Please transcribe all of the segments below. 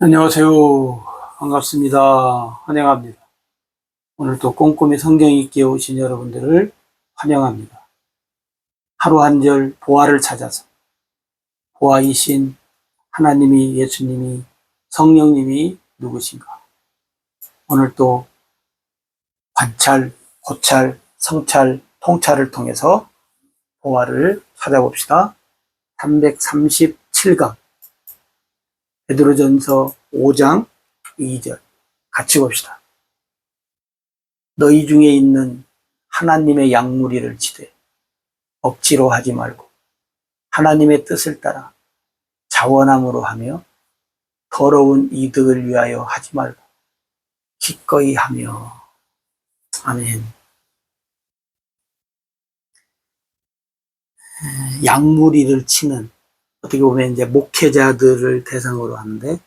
안녕하세요. 반갑습니다. 환영합니다. 오늘도 꼼꼼히 성경 읽기에 오신 여러분들을 환영합니다. 하루 한 절 보화를 찾아서 보화이신 하나님이, 예수님이, 성령님이 누구신가? 오늘 또 관찰, 고찰, 성찰, 통찰을 통해서 보화를 찾아봅시다. 337강 베드로전서 5장 2절 같이 봅시다. 너희 중에 있는 하나님의 양무리를 치되 억지로 하지 말고 하나님의 뜻을 따라 자원함으로 하며 더러운 이득을 위하여 하지 말고 기꺼이 하며. 아멘. 양무리를 치는, 어떻게 보면 이제 목회자들을 대상으로 하는데,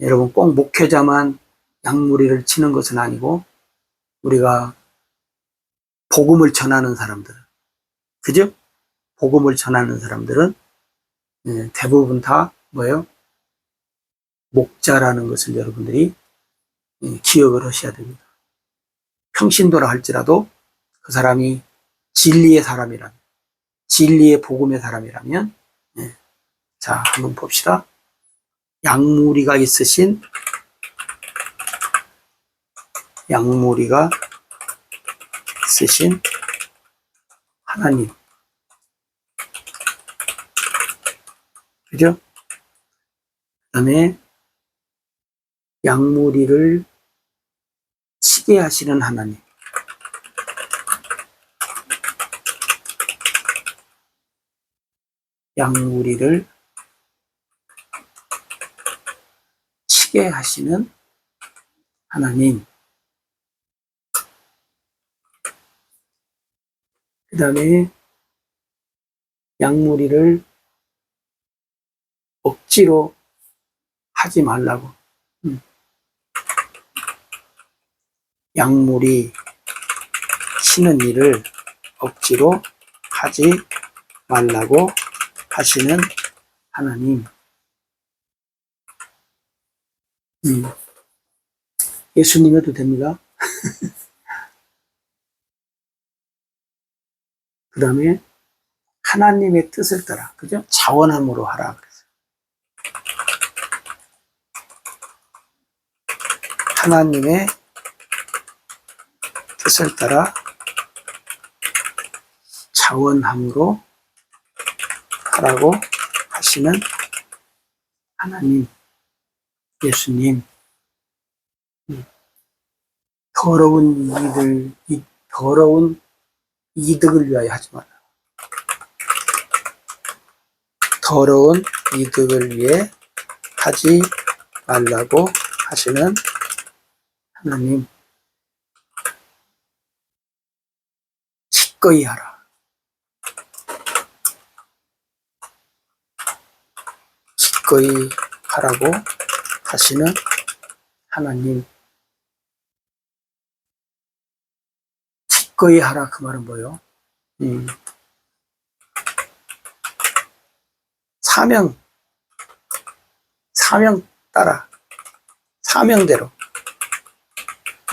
여러분 꼭 목회자만 양무리를 치는 것은 아니고 우리가 복음을 전하는 사람들, 그죠? 복음을 전하는 사람들은 대부분 다 뭐예요? 목자라는 것을 여러분들이 기억을 하셔야 됩니다. 평신도라 할지라도 그 사람이 진리의 사람이라면, 진리의 복음의 사람이라면, 자, 한번 봅시다. 양무리가 있으신 하나님, 그죠? 그 다음에 양무리를 치게 하시는 하나님, 양무리를 치게 하시는 하나님, 그 다음에 양무리를 억지로 하지 말라고. 양무리 치는 일을 억지로 하지 말라고 하시는 하나님. 예수님 해도 됩니다. 그 다음에 하나님의 뜻을 따라, 그죠? 자원함으로 하라 그랬어요. 하나님의 뜻을 따라 자원함으로 하라고 하시는 하나님, 예수님. 더러운 이득을 위하여 하지 마라. 더러운 이득을 위해 하지 말라고 하시는 하나님. 기꺼이 하라. 기꺼이 하라고 하시는 하나님. 기꺼이 하라, 그 말은 뭐예요? 사명 따라, 사명대로,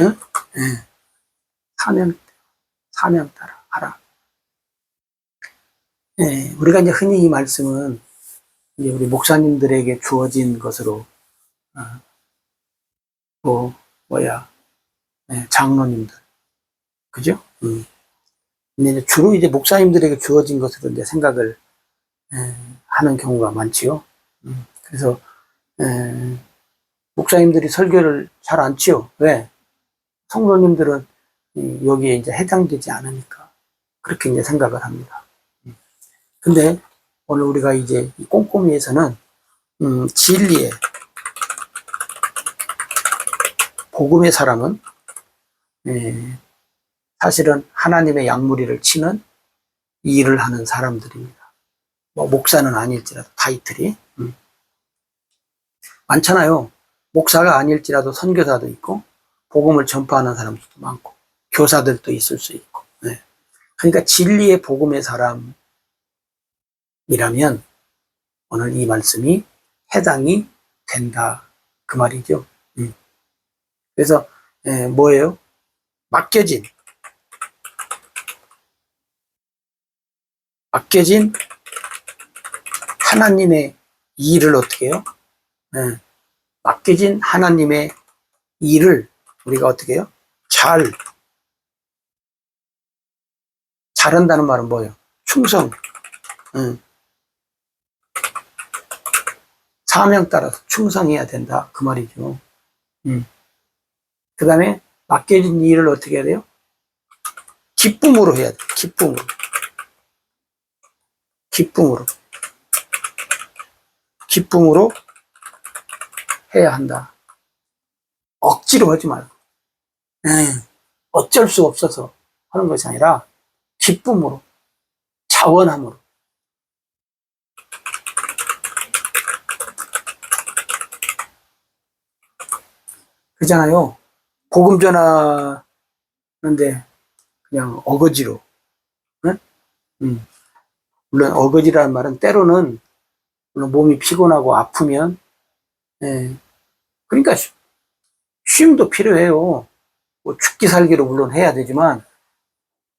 응? 사명 따라 하라. 우리가 이제 흔히 이 말씀은 이제 우리 목사님들에게 주어진 것으로, 장로님들, 그죠? 근데 주로 이제 목사님들에게 주어진 것으로 이제 생각을 하는 경우가 많지요. 그래서 목사님들이 설교를 잘 안 치요. 왜? 성도님들은 여기에 이제 해당되지 않으니까 그렇게 이제 생각을 합니다. 근데 오늘 우리가 이제 이 꼼꼼히에서는 진리의 복음의 사람은 사실은 하나님의 양무리를 치는 일을 하는 사람들입니다. 뭐 목사는 아닐지라도 타이틀이 많잖아요. 목사가 아닐지라도 선교사도 있고 복음을 전파하는 사람들도 많고 교사들도 있을 수 있고. 그러니까 진리의 복음의 사람이라면 오늘 이 말씀이 해당이 된다, 그 말이죠. 그래서 뭐예요? 맡겨진 하나님의 일을 어떻게 해요? 맡겨진 하나님의 일을 우리가 어떻게 해요? 잘한다는 말은 뭐예요? 충성. 사명 따라서 충성해야 된다. 그 말이죠. 그 다음에 맡겨진 일을 어떻게 해야 돼요? 기쁨으로 해야 돼. 기쁨으로 해야 한다. 억지로 하지 말고. 어쩔 수 없어서 하는 것이 아니라 기쁨으로, 자원함으로. 그잖아요. 복음 전하는데 그냥 어거지로. 물론 어거지라는 말은 때로는 물론 몸이 피곤하고 아프면 그러니까 쉼도 필요해요. 뭐 죽기 살기로 물론 해야 되지만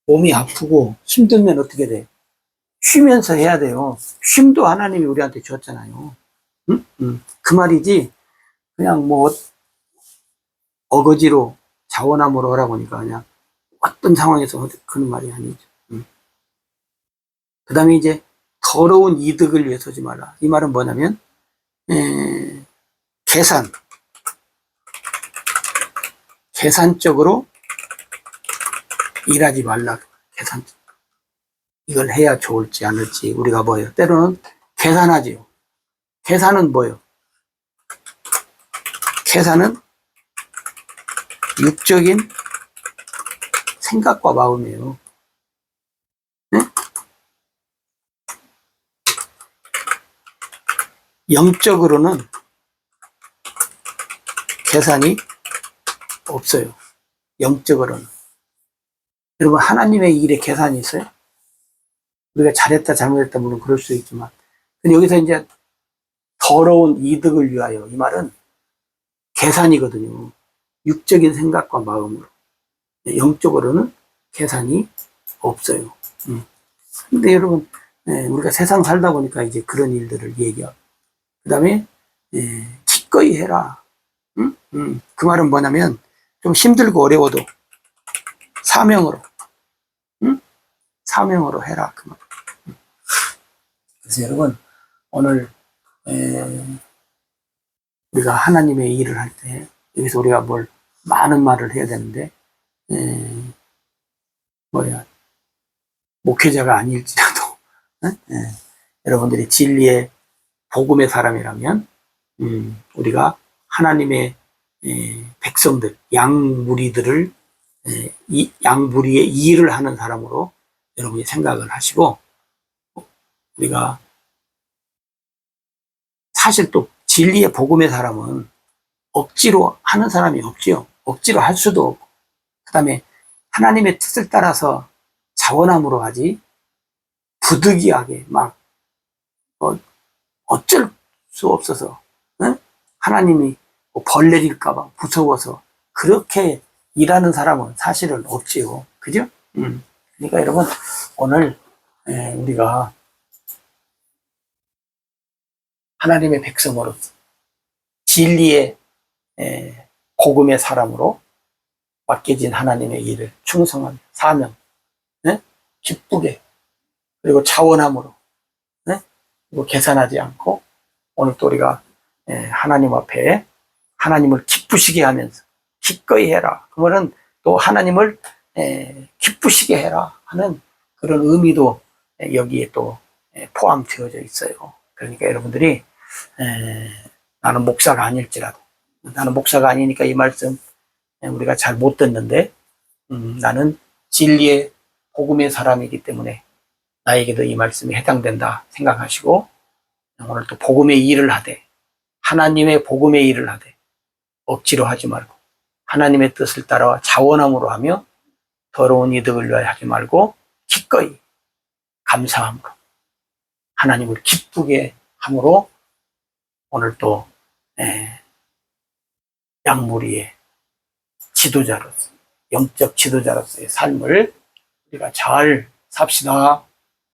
몸이 아프고 힘들면 어떻게 돼? 쉬면서 해야 돼요. 쉼도 하나님이 우리한테 줬잖아요. 그 말이지 그냥 뭐 어거지로 자원함으로 하라고 하니까 그냥 어떤 상황에서 그런 말이 아니죠. 그 다음에 이제 더러운 이득을 위해서 하지 말라. 이 말은 뭐냐면 계산적으로 일하지 말라. 이걸 해야 좋을지 않을지 우리가 뭐예요? 때로는 계산하지요. 계산은 뭐예요? 계산은 육적인 생각과 마음이에요. 네? 영적으로는 계산이 없어요. 영적으로는. 여러분 하나님의 일에 계산이 있어요? 우리가 잘했다 잘못했다 물론 그럴 수 있지만 근데 여기서 이제 더러운 이득을 위하여 이 말은 계산이거든요. 육적인 생각과 마음으로. 영적으로는 계산이 없어요. 근데 여러분 우리가 세상 살다 보니까 이제 그런 일들을 얘기하고 그 다음에 기꺼이 해라. 그 말은 뭐냐면 좀 힘들고 어려워도 사명으로 사명으로 해라. 그 말. 그래서 여러분 오늘 우리가 하나님의 일을 할 때 여기서 우리가 많은 말을 해야 되는데 목회자가 아닐지라도 여러분들이 진리의 복음의 사람이라면 우리가 하나님의 백성들 양무리들을 양무리의 일을 하는 사람으로 여러분이 생각을 하시고 우리가 사실 또 진리의 복음의 사람은 억지로 하는 사람이 없지요. 억지로 할 수도 없고 그 다음에 하나님의 뜻을 따라서 자원함으로 하지 부득이하게 막 어쩔 수 없어서 하나님이 벌 내릴까봐 무서워서 그렇게 일하는 사람은 사실은 없지요. 그죠? 그러니까 여러분 오늘 우리가 하나님의 백성으로서 진리의 복음의 사람으로 맡겨진 하나님의 일을 충성한 사명 기쁘게 그리고 자원함으로 그리고 계산하지 않고 오늘 또 우리가 하나님 앞에 하나님을 기쁘시게 하면서 기꺼이 해라. 그 말은 또 하나님을 기쁘시게 해라 하는 그런 의미도 여기에 또 포함되어져 있어요. 그러니까 여러분들이 나는 목사가 아닐지라도 나는 목사가 아니니까 이 말씀 우리가 잘 못 듣는데 나는 진리의 복음의 사람이기 때문에 나에게도 이 말씀이 해당된다 생각하시고 오늘 또 복음의 일을 하되 하나님의 복음의 일을 하되 억지로 하지 말고 하나님의 뜻을 따라 자원함으로 하며 더러운 이득을 위하여 하지 말고 기꺼이 감사함으로 하나님을 기쁘게 함으로 오늘 또 양무리의 지도자로서, 영적 지도자로서의 삶을 우리가 잘 삽시다.